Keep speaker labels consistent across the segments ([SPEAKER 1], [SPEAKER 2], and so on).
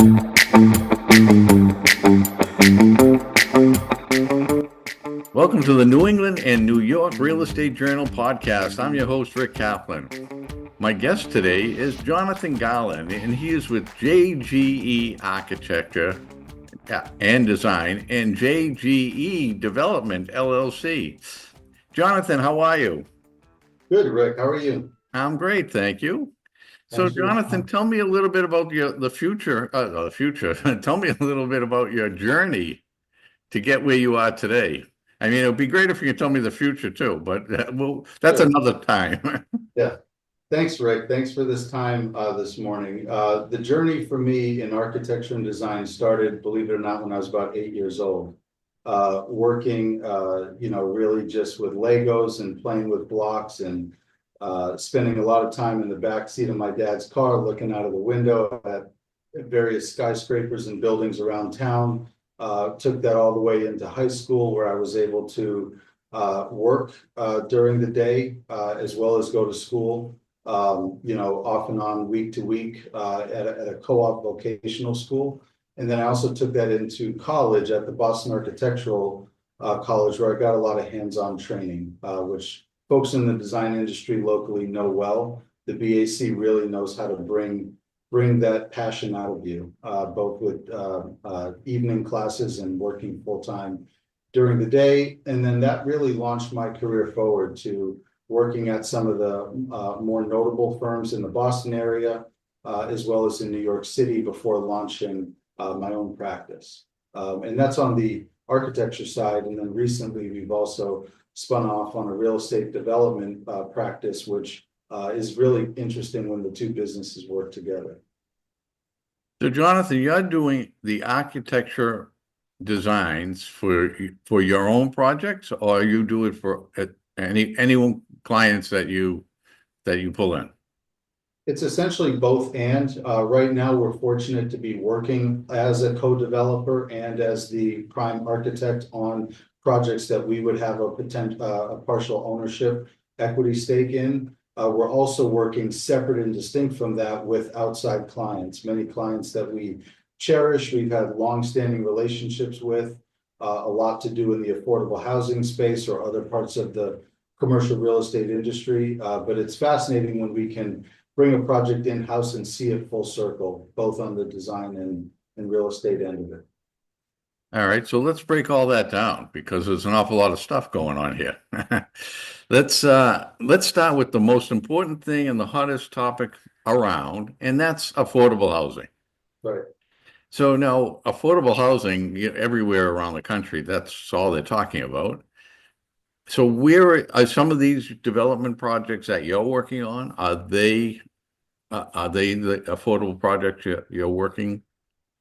[SPEAKER 1] Welcome to the New England and New York Real Estate Journal podcast. I'm your host, Rick Kaplan. My guest today is Jonathan Garland, and he is with JGE Architecture and Design and JGE Development LLC. Jonathan, how are you?
[SPEAKER 2] Good, Rick. How are you?
[SPEAKER 1] I'm great, thank you. So, Jonathan, tell me a little bit about the future. Tell me a little bit about your journey to get where you are today. I mean, it would be great if you could tell me the future too, but that's another time.
[SPEAKER 2] Yeah. Thanks, Rick. Thanks for this time this morning. The journey for me in architecture and design started, believe it or not, when I was about 8 years old. Working, really just with Legos and playing with blocks and spending a lot of time in the back seat of my dad's car, looking out of the window at various skyscrapers and buildings around town. Took that all the way into high school, where I was able to work during the day as well as go to school, off and on, week to week at a co-op vocational school. And then I also took that into college at the Boston Architectural College, where I got a lot of hands-on training, which folks in the design industry locally know well. The BAC really knows how to bring that passion out of you, both with evening classes and working full-time during the day. And then that really launched my career forward to working at some of the more notable firms in the Boston area, as well as in New York City, before launching my own practice. And that's on the architecture side. And then recently, we've also spun off on a real estate development practice, which is really interesting when the two businesses work together.
[SPEAKER 1] So, Jonathan, you're doing the architecture designs for your own projects, or you do it for any clients that you pull in?
[SPEAKER 2] It's essentially both and. Right now, we're fortunate to be working as a co-developer and as the prime architect on projects that we would have a partial ownership equity stake in. We're also working separate and distinct from that with outside clients, many clients that we cherish, we've had long-standing relationships with, a lot to do in the affordable housing space or other parts of the commercial real estate industry. But it's fascinating when we can bring a project in-house and see it full circle, both on the design and real estate end of it.
[SPEAKER 1] All right, so let's break all that down, because there's an awful lot of stuff going on here. Let's start with the most important thing and the hottest topic around, and that's affordable housing.
[SPEAKER 2] Right.
[SPEAKER 1] So now, affordable housing everywhere around the country, that's all they're talking about. So where are some of these development projects that you're working on? Are they the affordable projects you're working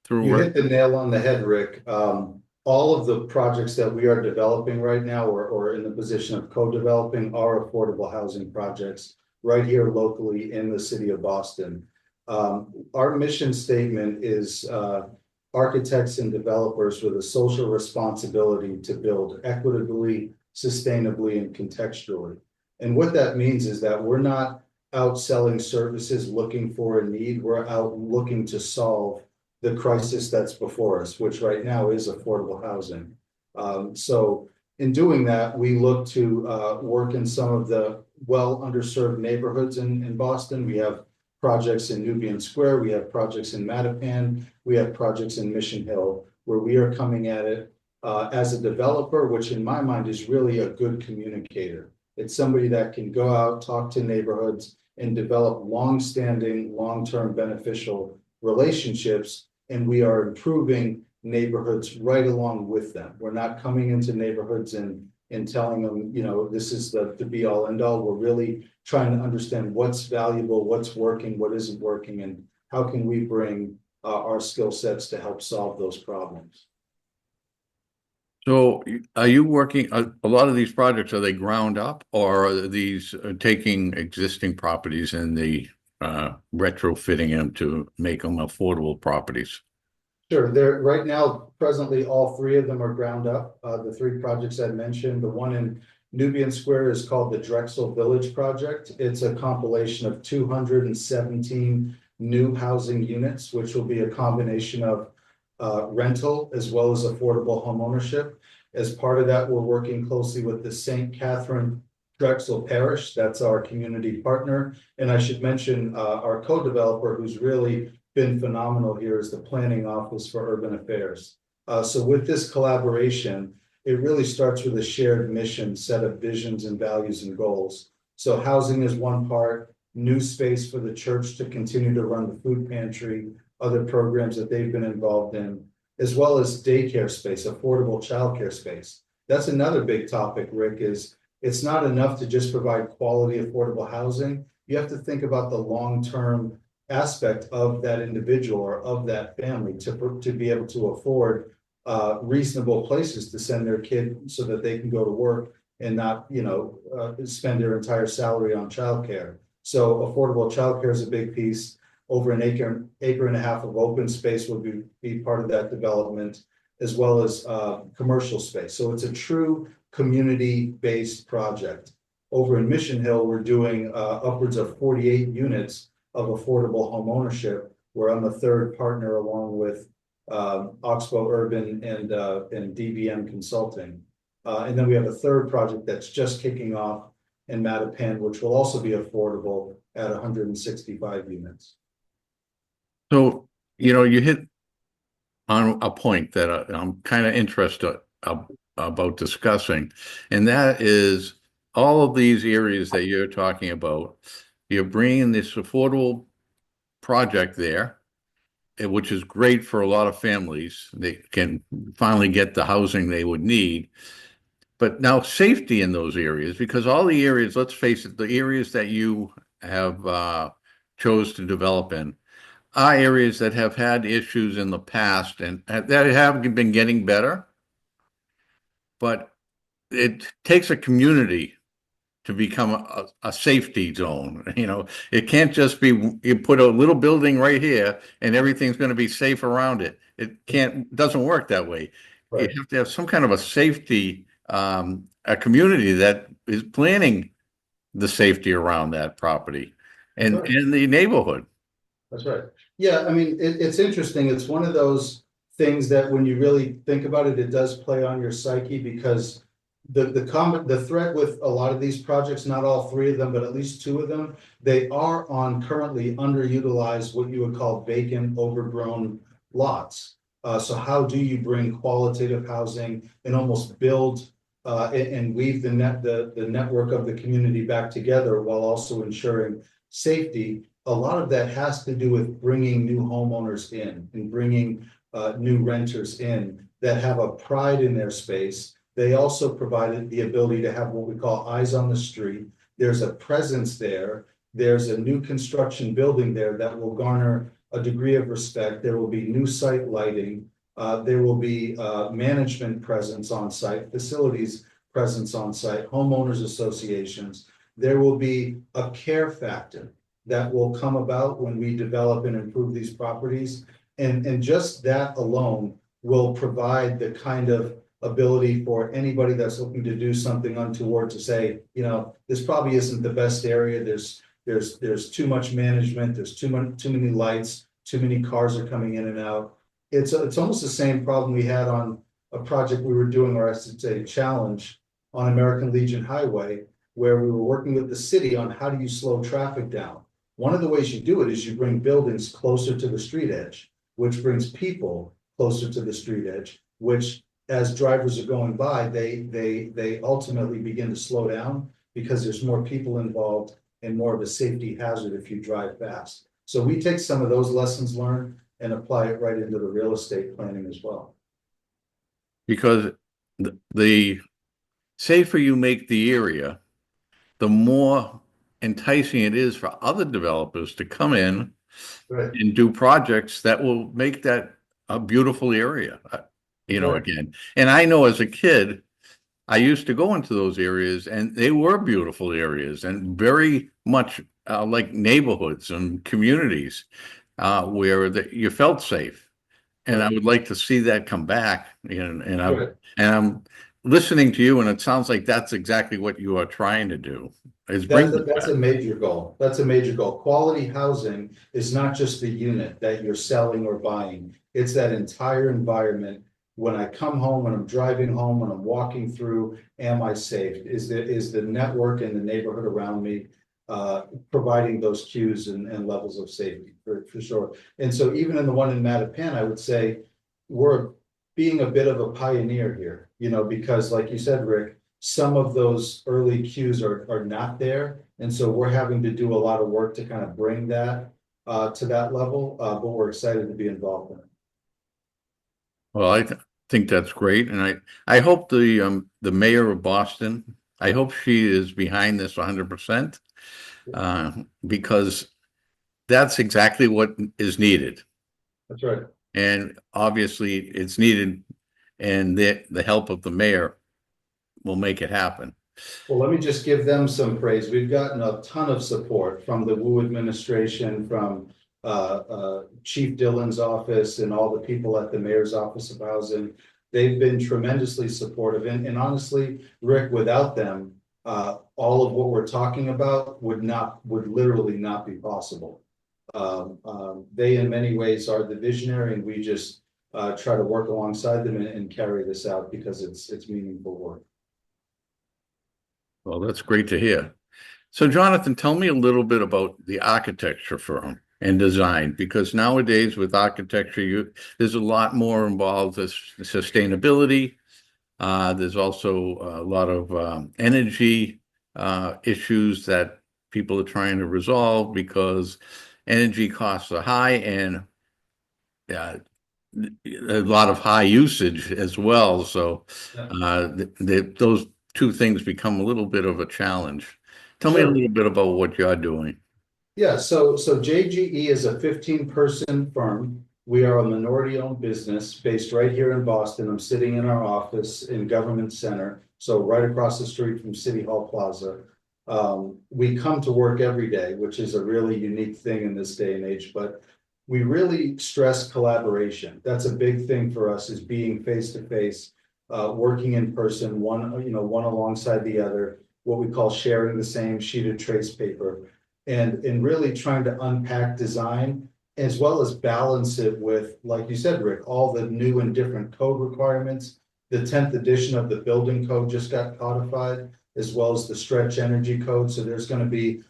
[SPEAKER 1] through?
[SPEAKER 2] You hit the nail on the head, Rick. All of the projects that we are developing right now, or in the position of co-developing, are affordable housing projects right here locally in the city of Boston. Our mission statement is architects and developers with a social responsibility to build equitably, sustainably, and contextually. And what that means is that we're not out selling services looking for a need. We're out looking to solve the crisis that's before us, which right now is affordable housing. So in doing that, we look to work in some of the well underserved neighborhoods in Boston. We have projects in Nubian Square, we have projects in Mattapan, we have projects in Mission Hill, where we are coming at it as a developer, which in my mind is really a good communicator. It's somebody that can go out, talk to neighborhoods, and develop long-standing, long-term beneficial relationships, and we are improving neighborhoods right along with them. We're not coming into neighborhoods and telling them, this is the be-all, end-all. We're really trying to understand what's valuable, what's working, what isn't working, and how can we bring our skill sets to help solve those problems.
[SPEAKER 1] So are you working, a lot of these projects, are they ground up, or are these taking existing properties and retrofitting them to make them affordable properties?
[SPEAKER 2] Sure. There right now, presently, all three of them are ground up. The three projects I mentioned, the one in Nubian Square is called the Drexel Village Project. It's a compilation of 217 new housing units, which will be a combination of rental as well as affordable homeownership. As part of that, we're working closely with the St. Catherine Drexel Parish. That's our community partner. And I should mention our co-developer, who's really been phenomenal here, is the Planning Office for Urban Affairs. So with this collaboration, it really starts with a shared mission, set of visions and values and goals. So housing is one part, new space for the church to continue to run the food pantry, other programs that they've been involved in, as well as daycare space, affordable childcare space. That's another big topic, Rick, is it's not enough to just provide quality, affordable housing. You have to think about the long-term aspect of that individual or of that family to be able to afford reasonable places to send their kid so that they can go to work and not, spend their entire salary on childcare. So affordable childcare is a big piece. Over an acre and a half of open space will be part of that development, as well as commercial space. So it's a true community-based project. Over in Mission Hill, we're doing upwards of 48 units of affordable homeownership, where I'm a third partner along with Oxbow Urban and DBM Consulting. And then we have a third project that's just kicking off in Mattapan, which will also be affordable at 165 units.
[SPEAKER 1] So, you hit on a point that I'm kind of interested about discussing, and that is all of these areas that you're talking about. You're bringing this affordable project there, which is great for a lot of families. They can finally get the housing they would need. But now safety in those areas, because all the areas, let's face it, the areas that you have chose to develop in are areas that have had issues in the past and that have been getting better. But it takes a community to become a safety zone. It can't just be you put a little building right here and everything's going to be safe around it. Doesn't work that way.
[SPEAKER 2] Right.
[SPEAKER 1] You have to have some kind of a safety, a community that is planning the safety around that property and
[SPEAKER 2] Right.
[SPEAKER 1] in the neighborhood.
[SPEAKER 2] That's right. Yeah, I mean, it's interesting. It's one of those things that when you really think about it, it does play on your psyche, because the threat with a lot of these projects, not all three of them, but at least two of them, they are on currently underutilized, what you would call vacant, overgrown lots. So how do you bring qualitative housing and almost build and weave the network of the community back together while also ensuring safety? A lot of that has to do with bringing new homeowners in and bringing new renters in that have a pride in their space. They also provided the ability to have what we call eyes on the street. There's a presence there. There's a new construction building there that will garner a degree of respect. There will be new site lighting. There will be management presence on site, facilities presence on site, homeowners associations. There will be a care factor that will come about when we develop and improve these properties. And just that alone will provide the kind of ability for anybody that's looking to do something untoward to say, this probably isn't the best area. There's too much management. There's too many lights. Too many cars are coming in and out. It's almost the same problem we had on a project we were doing, or I should say, challenge on American Legion Highway, where we were working with the city on how do you slow traffic down. One of the ways you do it is you bring buildings closer to the street edge, which brings people closer to the street edge, which as drivers are going by, they ultimately begin to slow down because there's more people involved and more of a safety hazard if you drive fast. So we take some of those lessons learned and apply it right into the real estate planning as well.
[SPEAKER 1] Because the safer you make the area, the more enticing it is for other developers to come in
[SPEAKER 2] Right.
[SPEAKER 1] and do projects that will make that a beautiful area,
[SPEAKER 2] Right.
[SPEAKER 1] again. And I know as a kid, I used to go into those areas and they were beautiful areas and very much like neighborhoods and communities where you felt safe. And I would like to see that come back. And
[SPEAKER 2] Right.
[SPEAKER 1] I'm listening to you, and it sounds like that's exactly what you are trying to do, is bring this
[SPEAKER 2] That's
[SPEAKER 1] back.
[SPEAKER 2] a major goal. That's a major goal. Quality housing is not just the unit that you're selling or buying. It's that entire environment. When I come home, when I'm driving home, when I'm walking through, am I safe? Is the network and the neighborhood around me providing those cues and levels of safety for sure. And so even in the one in Mattapan, I would say we're being a bit of a pioneer here, because like you said, Rick, some of those early cues are not there. And so we're having to do a lot of work to kind of bring that to that level, but we're excited to be involved in it.
[SPEAKER 1] Well, think that's great, and I hope the mayor of Boston, I hope she is behind this 100%, because that's exactly what is needed,
[SPEAKER 2] That's right.
[SPEAKER 1] and obviously it's needed, and the help of the mayor will make it happen.
[SPEAKER 2] Well, let me just give them some praise. We've gotten a ton of support from the Wu administration, from Chief Dillon's office and all the people at the mayor's office of housing. They've been tremendously supportive. And honestly, Rick, without them, all of what we're talking about would literally not be possible. They in many ways are the visionary, and we just try to work alongside them and carry this out because it's meaningful work.
[SPEAKER 1] Well, that's great to hear. So, Jonathan, tell me a little bit about the architecture firm and design, because nowadays with architecture, there's a lot more involved with sustainability. There's also a lot of energy issues that people are trying to resolve because energy costs are high, and a lot of high usage as well. So those two things become a little bit of a challenge. Tell me a
[SPEAKER 2] Sure.
[SPEAKER 1] little bit about what you're doing.
[SPEAKER 2] Yeah, so JGE is a 15-person firm. We are a minority-owned business based right here in Boston. I'm sitting in our office in Government Center, so right across the street from City Hall Plaza. We come to work every day, which is a really unique thing in this day and age, but we really stress collaboration. That's a big thing for us, is being face to face, working in person, one alongside the other, what we call sharing the same sheet of trace paper, and really trying to unpack design as well as balance it with, like you said, Rick, all the new and different code requirements. The 10th edition of the building code just got codified, as well as the stretch energy code. So there's going to be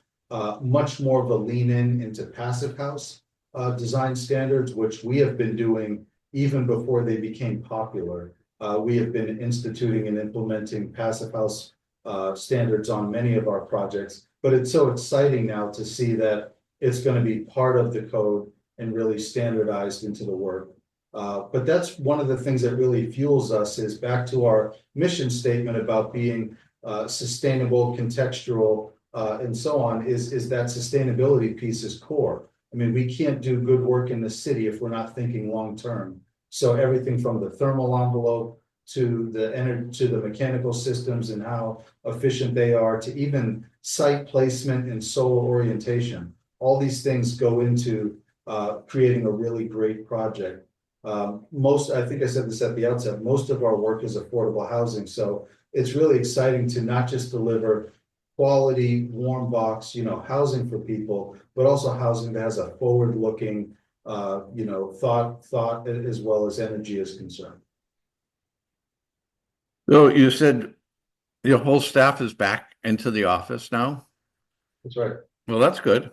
[SPEAKER 2] much more of a lean into passive house design standards, which we have been doing even before they became popular. We have been instituting and implementing passive house standards on many of our projects, but it's so exciting now to see that it's going to be part of the code and really standardized into the work. But that's one of the things that really fuels us, is back to our mission statement about being sustainable, contextual, and so on, is that sustainability piece is core. I mean, we can't do good work in the city if we're not thinking long term. So everything from the thermal envelope to the mechanical systems and how efficient they are, to even site placement and solar orientation. All these things go into creating a really great project. I think I said this at the outset, most of our work is affordable housing. So it's really exciting to not just deliver quality, warm box, housing for people, but also housing that has a forward-looking, thought as well as energy is concerned.
[SPEAKER 1] So you said your whole staff is back into the office now?
[SPEAKER 2] That's right.
[SPEAKER 1] Well, that's good.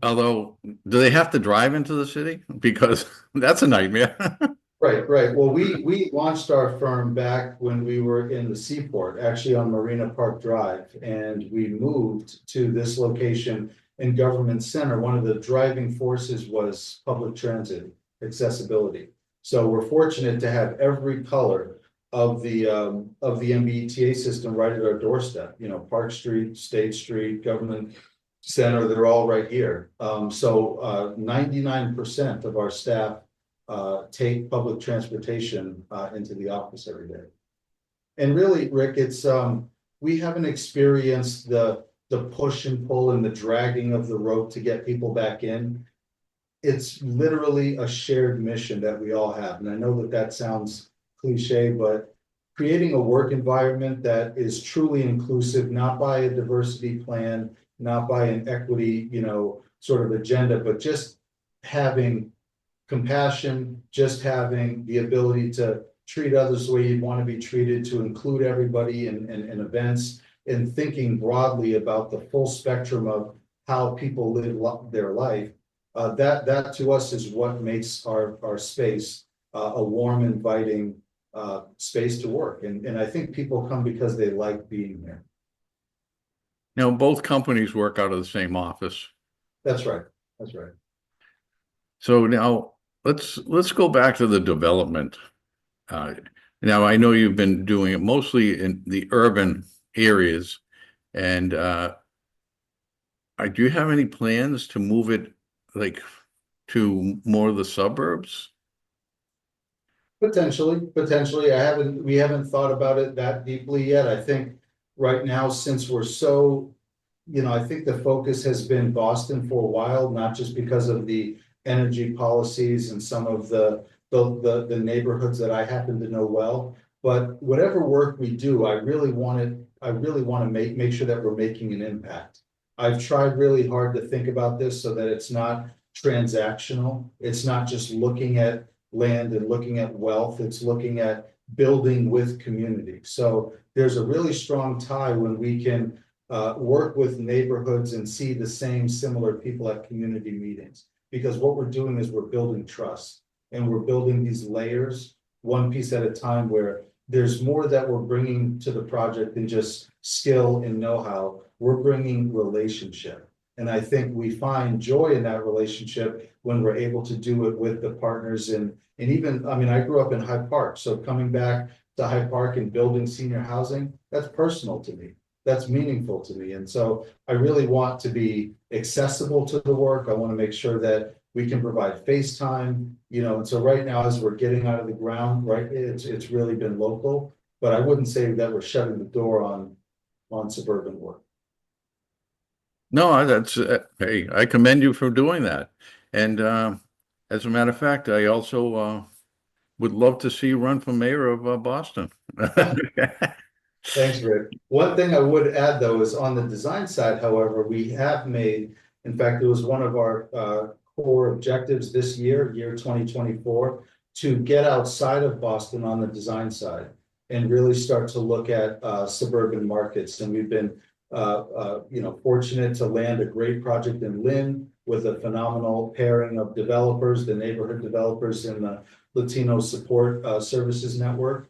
[SPEAKER 1] Although, do they have to drive into the city? Because that's a nightmare.
[SPEAKER 2] Right. Well, we launched our firm back when we were in the seaport, actually on Marina Park Drive, and we moved to this location in Government Center. One of the driving forces was public transit accessibility. So we're fortunate to have every color of the MBTA system right at our doorstep. Park Street, State Street, Government Center, they're all right here. So 99% of our staff take public transportation into the office every day. And really, Rick, it's we haven't experienced the push and pull and the dragging of the rope to get people back in. It's literally a shared mission that we all have. And I know that sounds cliche, but creating a work environment that is truly inclusive, not by a diversity plan, not by an equity, sort of agenda, but just having compassion, just having the ability to treat others the way you'd want to be treated, to include everybody in events, and thinking broadly about the full spectrum of how people live their life. That to us is what makes our space a warm, inviting space to work. And I think people come because they like being there.
[SPEAKER 1] Now, both companies work out of the same office.
[SPEAKER 2] That's right. That's right.
[SPEAKER 1] So now let's go back to the development. Now I know you've been doing it mostly in the urban areas, and do you have any plans to move it like to more of the suburbs?
[SPEAKER 2] Potentially. We haven't thought about it that deeply yet. I think right now, since we're so, I think the focus has been Boston for a while, not just because of the energy policies and some of the neighborhoods that I happen to know well. But whatever work we do, I really want to make sure that we're making an impact. I've tried really hard to think about this so that it's not transactional. It's not just looking at land and looking at wealth. It's looking at building with community. So there's a really strong tie when we can work with neighborhoods and see the same similar people at community meetings. Because what we're doing is we're building trust, and we're building these layers one piece at a time, where there's more that we're bringing to the project than just skill and know-how. We're bringing relationship. And I think we find joy in that relationship when we're able to do it with the partners. And even, I grew up in Hyde Park. So coming back to Hyde Park and building senior housing, that's personal to me. That's meaningful to me. And so I really want to be accessible to the work. I want to make sure that we can provide FaceTime, and so right now, as we're getting out of the ground, right, it's really been local, but I wouldn't say that we're shutting the door on suburban work.
[SPEAKER 1] No, that's hey, I commend you for doing that. And as a matter of fact, I also would love to see you run for mayor of Boston.
[SPEAKER 2] Thanks, Rick. One thing I would add, though, is on the design side, however, we have made, in fact, it was one of our core objectives this year 2024, to get outside of Boston on the design side and really start to look at suburban markets. And we've been fortunate to land a great project in Lynn with a phenomenal pairing of developers, the neighborhood developers in the Latino Support Services Network.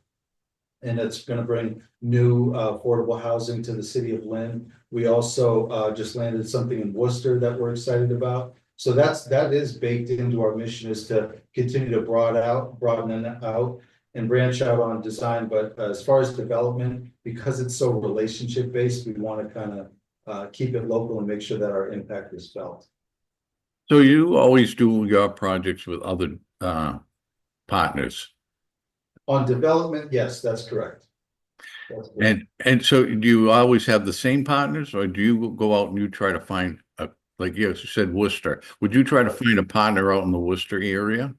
[SPEAKER 2] And it's going to bring new affordable housing to the city of Lynn. We also just landed something in Worcester that we're excited about. So that is baked into our mission, is to continue to broaden it out and branch out on design. But as far as development, because it's so relationship based, we want to kind of keep it local and make sure that our impact is felt.
[SPEAKER 1] So you always do your projects with other partners?
[SPEAKER 2] On development, yes, that's correct.
[SPEAKER 1] And so do you always have the same partners, or do you go out and you try to find like you said, Worcester? Would you try to find a partner out in the Worcester area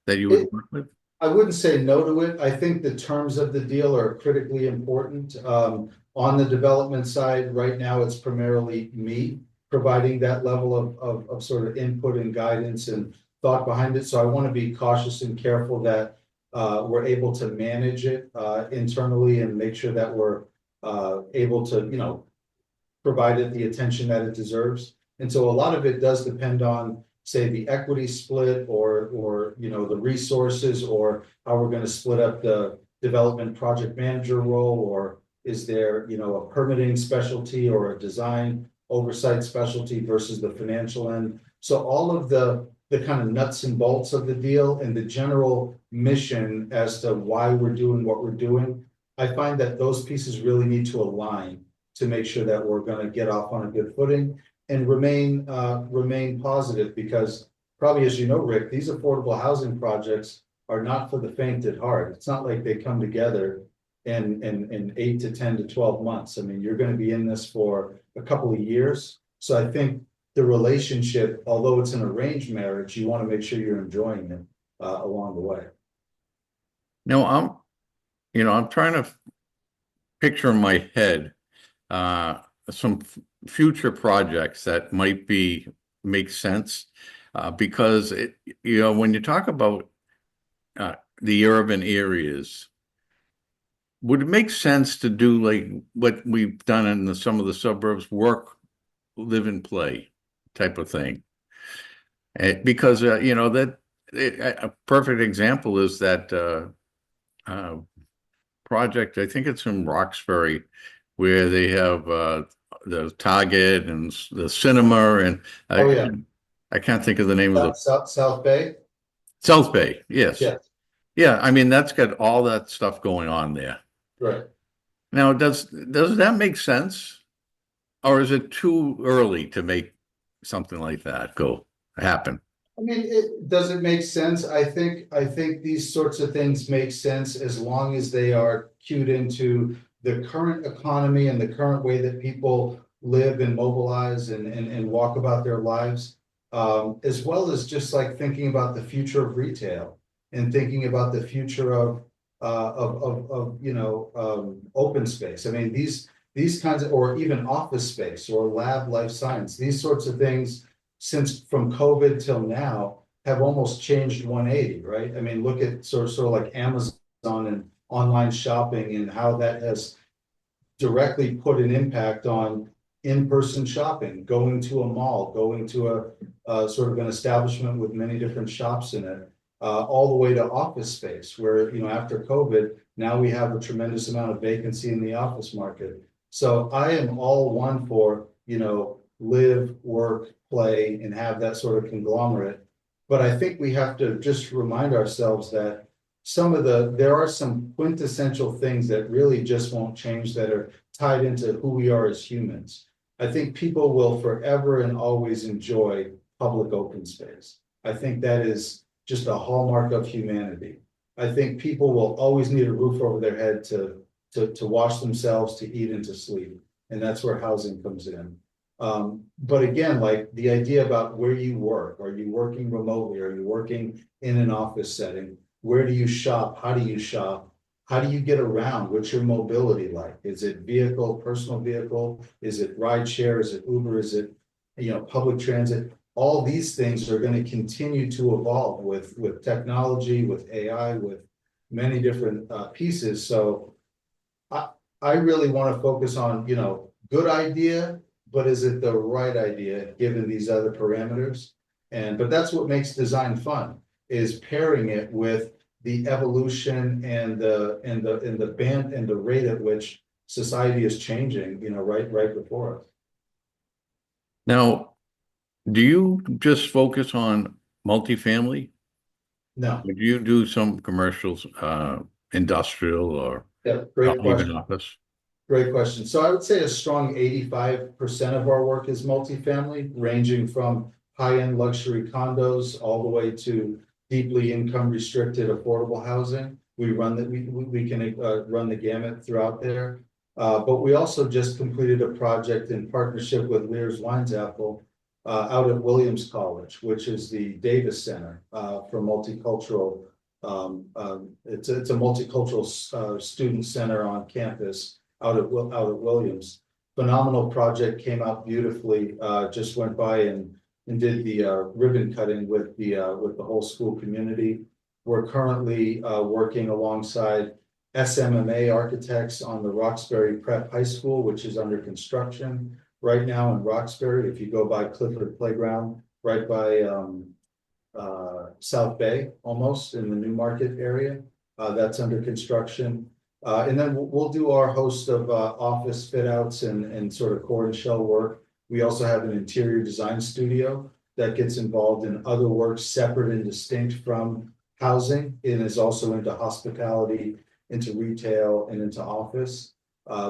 [SPEAKER 1] that you would work with?
[SPEAKER 2] I wouldn't say no to it. I think the terms of the deal are critically important. On the development side, right now, it's primarily me providing that level of sort of input and guidance and thought behind it. So I want to be cautious and careful that we're able to manage it internally and make sure that we're able to, provide it the attention that it deserves. And so a lot of it does depend on, say, the equity split or the resources, or how we're going to split up the development project manager role, or is there, a permitting specialty or a design oversight specialty versus the financial end. So all of the kind of nuts and bolts of the deal and the general mission as to why we're doing what we're doing, I find that those pieces really need to align to make sure that we're going to get off on a good footing and remain positive, because probably, as you know, Rick, these affordable housing projects are not for the faint at heart. It's not like they come together in 8 to 10 to 12 months. I mean, you're going to be in this for a couple of years. So I think the relationship, although it's an arranged marriage, you want to make sure you're enjoying it along the way.
[SPEAKER 1] Now, I'm trying to picture in my head uh, some future projects that might make sense because when you talk about the urban areas, would it make sense to do like what we've done in some of the suburbs, work, live, and play type of thing? Because a perfect example is that uh, project. I think it's in Roxbury, where they have the Target and the cinema, and
[SPEAKER 2] Oh,
[SPEAKER 1] I
[SPEAKER 2] yeah.
[SPEAKER 1] I can't think of the name of the
[SPEAKER 2] South Bay?
[SPEAKER 1] South Bay. Yes,
[SPEAKER 2] Yeah,
[SPEAKER 1] yeah. I mean, that's got all that stuff going on there.
[SPEAKER 2] right.
[SPEAKER 1] Now, does that make sense, or is it too early to make something like that go happen?
[SPEAKER 2] I mean, does it make sense? I think these sorts of things make sense as long as they are cued into the current economy and the current way that people live and mobilize and walk about their lives. As well as just like thinking about the future of retail and thinking about the future of open space. I mean, these kinds of, or even office space or lab life science, these sorts of things since from COVID till now have almost changed 180, right? I mean, look at sort of like Amazon and online shopping and how that has directly put an impact on in-person shopping, going to a mall, going to a sort of an establishment with many different shops in it, all the way to office space, where, after COVID, now we have a tremendous amount of vacancy in the office market. So I am all one for, live, work, play, and have that sort of conglomerate. But I think we have to just remind ourselves that there are some quintessential things that really just won't change, that are tied into who we are as humans. I think people will forever and always enjoy public open space. I think that is just a hallmark of humanity. I think people will always need a roof over their head to wash themselves, to eat, and to sleep. And that's where housing comes in. But again, like the idea about where you work, are you working remotely? Are you working in an office setting? Where do you shop? How do you shop? How do you get around? What's your mobility like? Is it vehicle, personal vehicle? Is it ride share? Is it Uber? Is it, public transit? All these things are going to continue to evolve with technology, with AI, with many different pieces. So I really want to focus on, good idea, but is it the right idea given these other parameters? But that's what makes design fun, is pairing it with the evolution and the band and the rate at which society is changing, right before us.
[SPEAKER 1] Now, do you just focus on multifamily?
[SPEAKER 2] No,
[SPEAKER 1] Would you do some commercials, industrial, or
[SPEAKER 2] yeah, great
[SPEAKER 1] even
[SPEAKER 2] question.
[SPEAKER 1] office?
[SPEAKER 2] Great question. So I would say a strong 85% of our work is multifamily, ranging from high-end luxury condos all the way to deeply income restricted affordable housing. We can run the gamut throughout there. But we also just completed a project in partnership with Lears Weinzapfel out at Williams College, which is the Davis Center for multicultural. It's a multicultural student center on campus out at Williams. Phenomenal project, came out beautifully. Just went by and did the ribbon cutting with the whole school community. We're currently working alongside SMMA architects on the Roxbury Prep High School, which is under construction right now in Roxbury. If you go by Clifford Playground, right by South Bay, almost in the Newmarket area, that's under construction. And then we'll do our host of office fit outs and sort of core and shell work. We also have an interior design studio that gets involved in other work separate and distinct from housing, and is also into hospitality, into retail, and into office.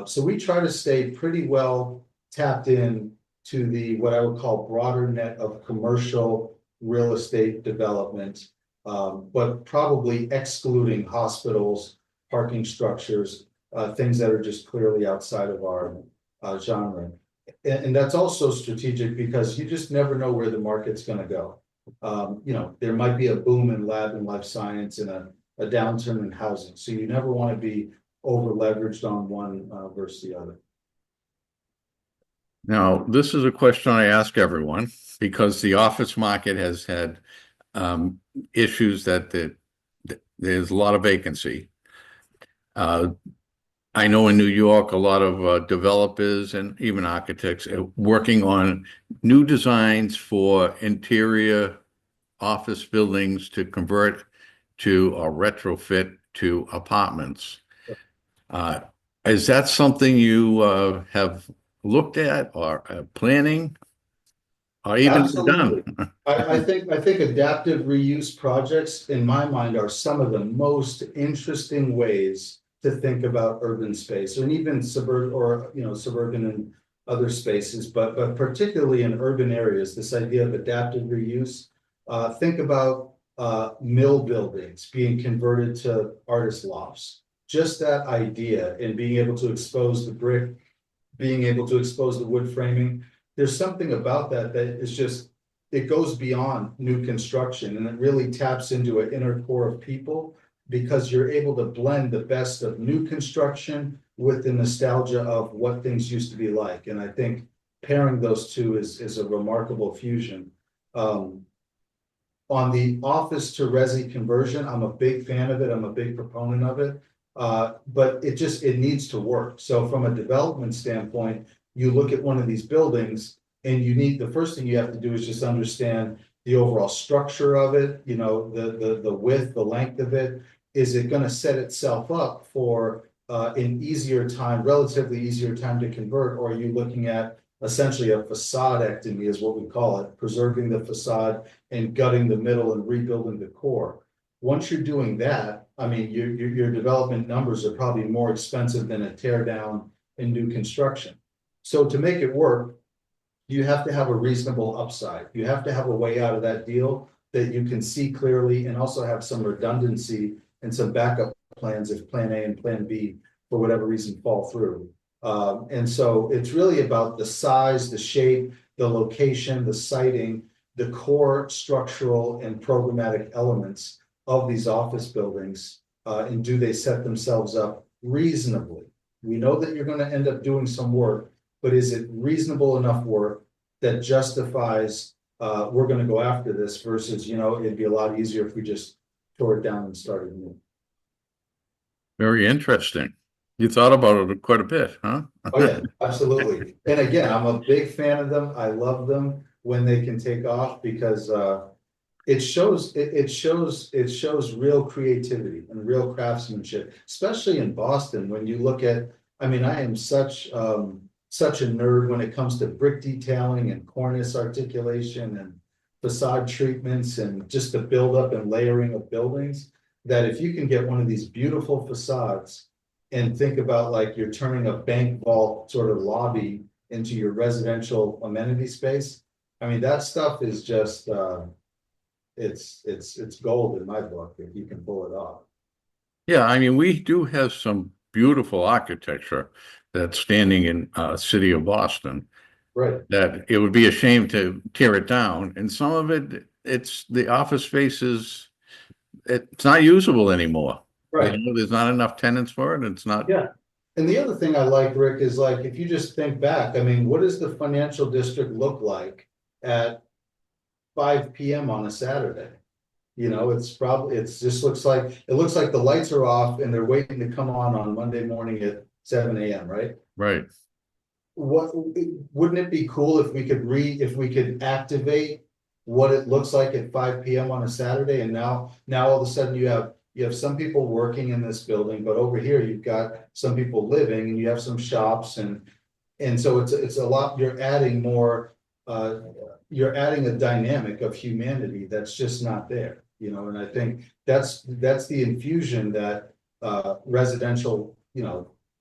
[SPEAKER 2] So we try to stay pretty well tapped in to the what I would call broader net of commercial real estate development, but probably excluding hospitals, parking structures, things that are just clearly outside of our genre. And that's also strategic because you just never know where the market's going to go. There might be a boom in lab and life science and a downturn in housing. So you never want to be over leveraged on one versus the other.
[SPEAKER 1] Now, this is a question I ask everyone because the office market has had issues that there's a lot of vacancy. I know in New York, a lot of developers and even architects are working on new designs for interior office buildings to convert to or retrofit to apartments. Is that something you have looked at or planning or even
[SPEAKER 2] Absolutely.
[SPEAKER 1] done?
[SPEAKER 2] I think adaptive reuse projects, in my mind, are some of the most interesting ways to think about urban space, and even suburban and other spaces, but particularly in urban areas, this idea of adaptive reuse. Think about mill buildings being converted to artist lofts. Just that idea, and being able to expose the brick, being able to expose the wood framing. There's something about that is just, it goes beyond new construction, and it really taps into an inner core of people, because you're able to blend the best of new construction with the nostalgia of what things used to be like. And I think pairing those two is a remarkable fusion. On the office to resi conversion, I'm a big fan of it. I'm a big proponent of it. But it needs to work. So from a development standpoint, you look at one of these buildings, and the first thing you have to do is just understand the overall structure of it, the width, the length of it. Is it going to set itself up for an relatively easier time to convert? Or are you looking at essentially a facade-ectomy, is what we call it, preserving the facade and gutting the middle and rebuilding the core? Once you're doing that, I mean, your development numbers are probably more expensive than a tear down in new construction. So to make it work, you have to have a reasonable upside. You have to have a way out of that deal that you can see clearly, and also have some redundancy and some backup plans if plan A and plan B, for whatever reason, fall through. And so it's really about the size, the shape, the location, the siting, the core structural and programmatic elements of these office buildings, and do they set themselves up reasonably? We know that you're going to end up doing some work, but is it reasonable enough work that justifies we're going to go after this, versus, it'd be a lot easier if we just tore it down and started new.
[SPEAKER 1] Very interesting. You thought about it quite a bit, huh?
[SPEAKER 2] Oh yeah, absolutely. And again, I'm a big fan of them. I love them when they can take off, because it shows real creativity and real craftsmanship, especially in Boston. When you look at, I mean, I am such a nerd when it comes to brick detailing and cornice articulation and facade treatments, and just the buildup and layering of buildings, that if you can get one of these beautiful facades and think about, like, you're turning a bank vault sort of lobby into your residential amenity space. I mean, that stuff is just it's gold in my book if you can pull it off.
[SPEAKER 1] Yeah, I mean, we do have some beautiful architecture that's standing in city of Boston.
[SPEAKER 2] Right.
[SPEAKER 1] That it would be a shame to tear it down. And some of it, it's the office spaces, it's not usable anymore.
[SPEAKER 2] Right.
[SPEAKER 1] There's not enough tenants for it. It's not.
[SPEAKER 2] Yeah. And the other thing I like, Rick, is, like, if you just think back, I mean, what does the financial district look like at 5 p.m. on a Saturday? It just looks like the lights are off and they're waiting to come on Monday morning at 7 a.m. Right?
[SPEAKER 1] Right.
[SPEAKER 2] Wouldn't it be cool if we could activate what it looks like at 5 p.m. on a Saturday? And now all of a sudden you have some people working in this building, but over here you've got some people living, and you have some shops, and so it's a lot. You're adding more. You're adding a dynamic of humanity that's just not there. And I think that's the infusion that residential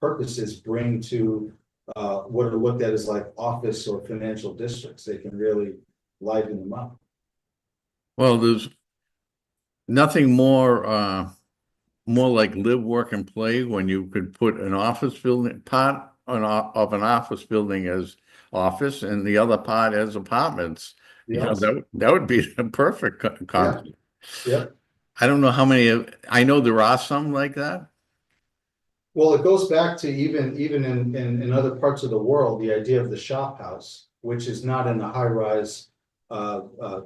[SPEAKER 2] purposes bring to what are looked at as like office or financial districts. They can really liven them up.
[SPEAKER 1] Well, there's nothing more like live, work, and play when you could put an office building of an office building as office and the other part as apartments.
[SPEAKER 2] Yes.
[SPEAKER 1] That would be a perfect concept.
[SPEAKER 2] Yeah.
[SPEAKER 1] I don't know how many, I know there are some like that.
[SPEAKER 2] Well, it goes back to even in other parts of the world, the idea of the shop house, which is not in a high rise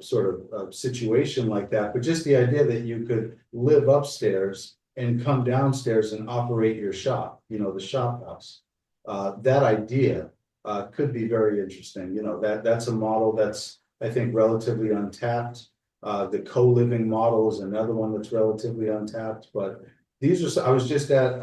[SPEAKER 2] sort of situation like that, but just the idea that you could live upstairs and come downstairs and operate your shop, the shop house. That idea could be very interesting. That's a model that's, I think, relatively untapped. The co-living model is another one that's relatively untapped, but I was just at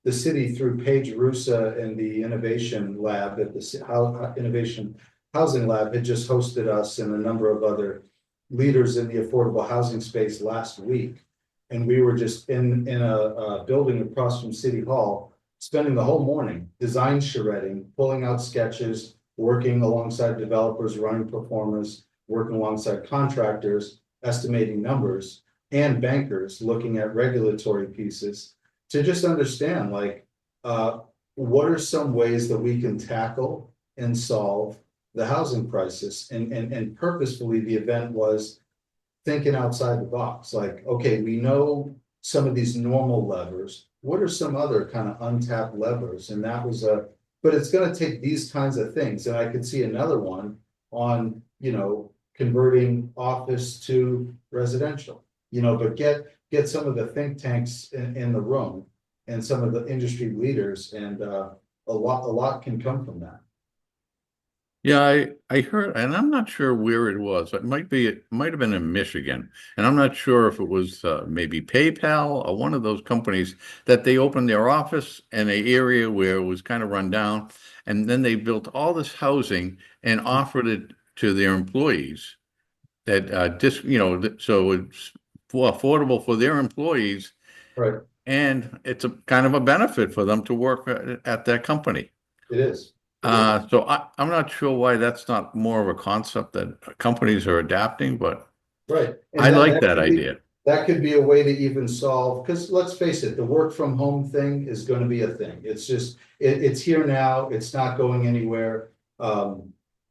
[SPEAKER 2] the city through Paige Russa and the Innovation Lab at the Innovation Housing Lab had just hosted us and a number of other leaders in the affordable housing space last week. And we were just in a building across from City Hall, spending the whole morning design charretting, pulling out sketches, working alongside developers, running performers, working alongside contractors, estimating numbers, and bankers looking at regulatory pieces to just understand, like, what are some ways that we can tackle and solve the housing crisis? And purposefully, the event was thinking outside the box. Like, okay, we know some of these normal levers. What are some other kind of untapped levers? And that was but it's going to take these kinds of things. And I could see another one on, converting office to residential, but get some of the think tanks in the room and some of the industry leaders, and a lot can come from that.
[SPEAKER 1] Yeah, I heard, and I'm not sure where it was. It might have been in Michigan, and I'm not sure if it was maybe PayPal or one of those companies that they opened their office in an area where it was kind of run down, and then they built all this housing and offered it to their employees that so it's affordable for their employees,
[SPEAKER 2] Right.
[SPEAKER 1] and it's a kind of a benefit for them to work at that company.
[SPEAKER 2] It is. It is.
[SPEAKER 1] I'm not sure why that's not more of a concept that companies are adapting, but
[SPEAKER 2] Right. And
[SPEAKER 1] I
[SPEAKER 2] that,
[SPEAKER 1] like
[SPEAKER 2] that
[SPEAKER 1] that
[SPEAKER 2] could be,
[SPEAKER 1] idea.
[SPEAKER 2] that could be a way to even solve, because let's face it, the work from home thing is going to be a thing. It's just, it's here now. It's not going anywhere.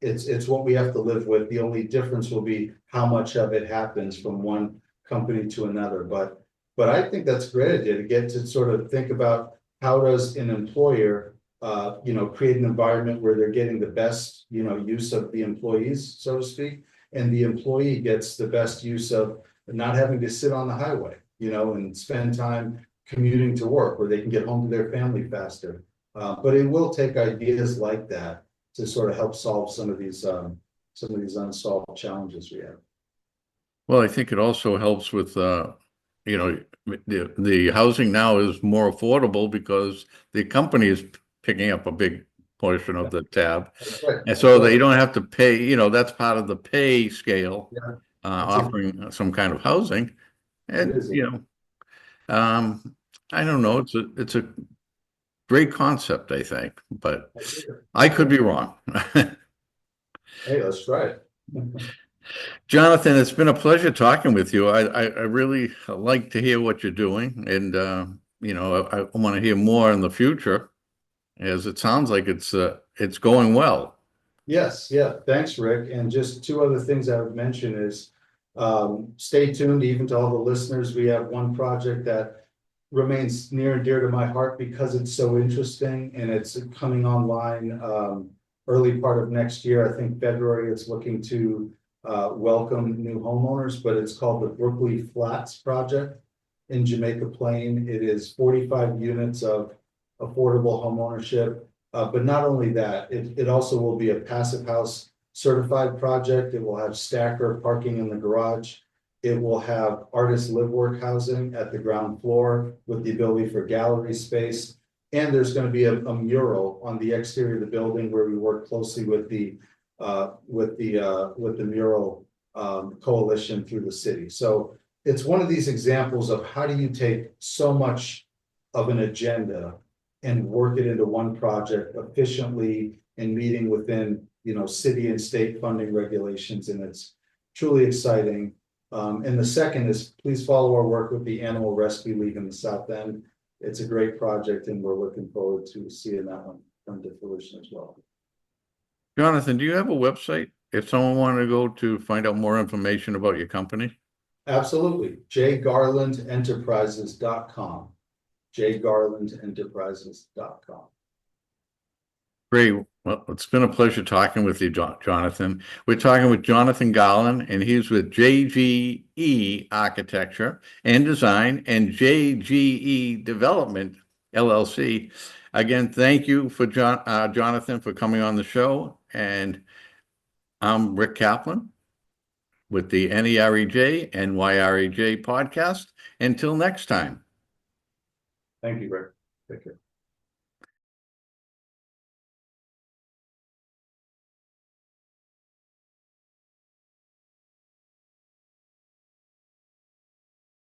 [SPEAKER 2] It's what we have to live with. The only difference will be how much of it happens from one company to another. But I think that's a great idea to get to sort of think about how does an employer create an environment where they're getting the best, use of the employees, so to speak, and the employee gets the best use of not having to sit on the highway, and spend time commuting to work, where they can get home to their family faster. But it will take ideas like that to sort of help solve some of these unsolved challenges we have.
[SPEAKER 1] Well, I think it also helps with, the housing now is more affordable because the company is picking up a big portion of the tab.
[SPEAKER 2] That's right.
[SPEAKER 1] And so they don't have to pay, that's part of the pay scale,
[SPEAKER 2] Yeah,
[SPEAKER 1] offering some kind of housing.
[SPEAKER 2] it
[SPEAKER 1] And,
[SPEAKER 2] is.
[SPEAKER 1] I don't know, it's a great concept, I think, but I could be wrong.
[SPEAKER 2] Hey, let's try it.
[SPEAKER 1] Jonathan, it's been a pleasure talking with you. I really like to hear what you're doing, and I want to hear more in the future, as it sounds like it's going well.
[SPEAKER 2] Yes, yeah, thanks, Rick. And just two other things I would mention is stay tuned, even to all the listeners. We have one project that remains near and dear to my heart because it's so interesting, and it's coming online early part of next year. I think February. It's looking to welcome new homeowners, but it's called the Brookley Flats Project in Jamaica Plain. It is 45 units of affordable homeownership. But not only that, it also will be a passive house certified project. It will have stacker parking in the garage. It will have artist live work housing at the ground floor with the ability for gallery space. And there's going to be a mural on the exterior of the building where we work closely with the mural coalition through the city. So it's one of these examples of how do you take so much of an agenda and work it into one project efficiently and meeting within, city and state funding regulations. And it's truly exciting. And the second is, please follow our work with the Animal Rescue League in the South End. It's a great project, and we're looking forward to seeing that one come to fruition as well.
[SPEAKER 1] Jonathan, do you have a website if someone wanted to go to find out more information about your company?
[SPEAKER 2] Absolutely. jgarlandenterprises.com. jgarlandenterprises.com.
[SPEAKER 1] Great. Well, it's been a pleasure talking with you, Jonathan. We're talking with Jonathan Garland, and he's with JGE Architecture and Design and JGE Development LLC. Again, thank you for Jonathan for coming on the show. And I'm Rick Kaplan with the NEREJ NYREJ podcast. Until next time.
[SPEAKER 2] Thank you, Rick. Take care.